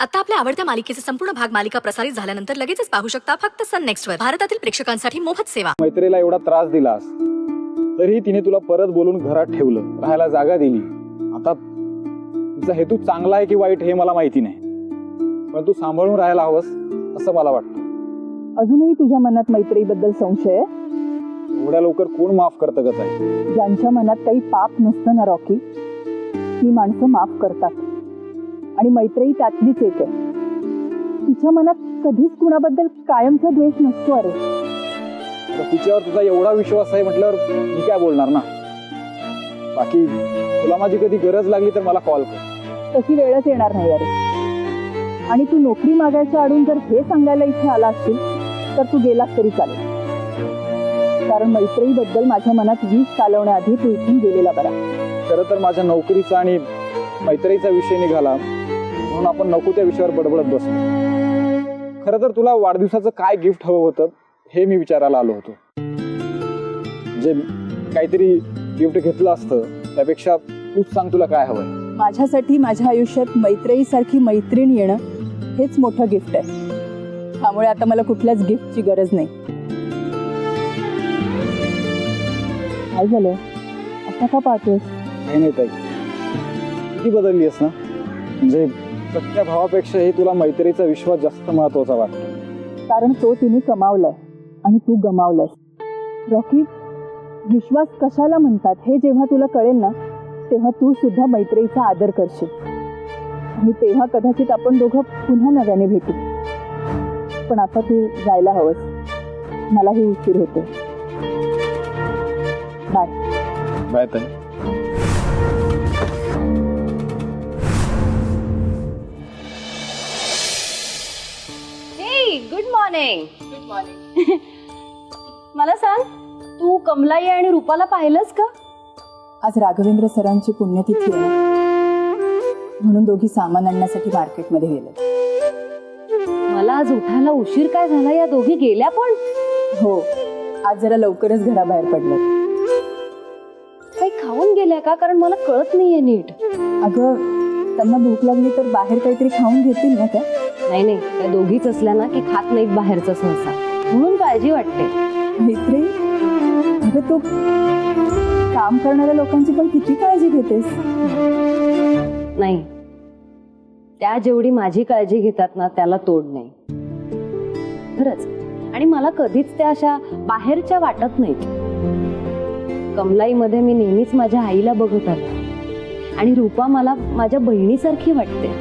आता आपल्या आवडत्या मालिकेचे संपूर्ण भाग मालिका प्रसारित झाल्यानंतर लगेचच पाहू शकता फक्त सन नेक्स्ट वर. भारतातील प्रेक्षकांसाठी मोफत सेवा. मैत्रीला एवढा त्रास दिलास तरीही तिने तुला परत बोलून घरात ठेवलं, राहायला जागा दिली. आता तिचा हेतू चांगला आहे की वाईट हे मला माहिती नाही, पण तू सांभाळून राहायला हवंस असं मला वाटतं. अजूनही तुझ्या मनात मैत्रीबद्दल संशय आहे? एवढ्या लवकर कोण माफ करतं का ताई? ज्यांच्या मनात काही पाप नसतं ना रॉकी, ती माणसं माफ करतात. आणि मैत्री त्यातलीच एक आहे. तिच्या मनात कधीच कुणाबद्दल कायमचा द्वेष नसतो. अरे तिच्यावर तुझा एवढा विश्वास आहे म्हटल्यावर मी काय बोलणार ना. बाकी तुला माझी कधी गरज लागली तर मला कॉल कर. तशी वेळच येणार नाही. अरे आणि तू नोकरी मागायच्या आडून जर हे सांगायला इथे आला असशील तर तू गेलास तरी चालेल, कारण मैत्रीबद्दल माझ्या मनात विष कालवण्याआधी तू इथून गेलेला बरा. खरं तर माझ्या नोकरीचा आणि मैत्रीचा विषय निघाला म्हणून आपण नको त्या विषयावर बडबडत बसलो. खरं तर तुला वाढदिवसाचं काय गिफ्ट हवं होतं हे मी विचारायला आलो होतो. जे काहीतरी गिफ्ट घेतलं असतं त्यापेक्षा तूच सांग तुला काय हवंय. माझ्यासाठी माझ्या आयुष्यात मैत्रीसारखी मैत्रीण येणं हेच मोठं गिफ्ट आहे. त्यामुळे आता मला कुठल्याच गिफ्टची गरज नाही. काय झालं आता का पाहतोस? काही नाही ताई, किती बदलली आहेस ना. म्हणजे सख्या भावापेक्षाही तुला मैत्रीचा विश्वास जास्त महत्वाचा वाटतो. कारण तो तिने कमावलाय आणि तू गमावलायस. रॉकी, विश्वास कशाला म्हणतात हे जेव्हा तुला कळेल ना, तेव्हा तू सुद्धा मैत्रीचा आदर करशील. आणि तेव्हा कदाचित आपण दोघं पुन्हा नव्याने भेटू. पण आता तू जायला हवंस, मलाही उशीर होते. बाय. बाय ताई. Good morning. Good morning. मला सांग, तू कमलाई आणि रूपाला पाहिलंस का? आज राघवेंद्र सरांची पुण्यतिथी आहे, म्हणून दोघी सामान आणण्यासाठी मार्केटमध्ये गेले. मला आज उठायला उशीर काय झाला? या दोघी गेल्या पण? हो, आज जरा लवकरच घराबाहेर पडले. काही खाऊन गेल्या का? कारण मला कळत नाहीये नीट. अगं, त्यांना भूक लागली तर बाहेर काहीतरी खाऊन घेतील ना त्या. नाही, त्या दोघीच असल्या ना की खात नाहीत बाहेरचं सहसा, म्हणून काळजी वाटते. मैत्री, अगं तू काम करणाऱ्या लोकांची पण किती काळजी घेतेस. नाही, त्या जेवढी माझी काळजी घेतात ना त्याला तोड नाही खरंच. आणि मला कधीच त्या अशा बाहेरच्या वाटत नाहीत. कमलाईमध्ये मी नेहमीच माझ्या आईला बघत आले आणि रूपा मला माझ्या बहिणीसारखी वाटते.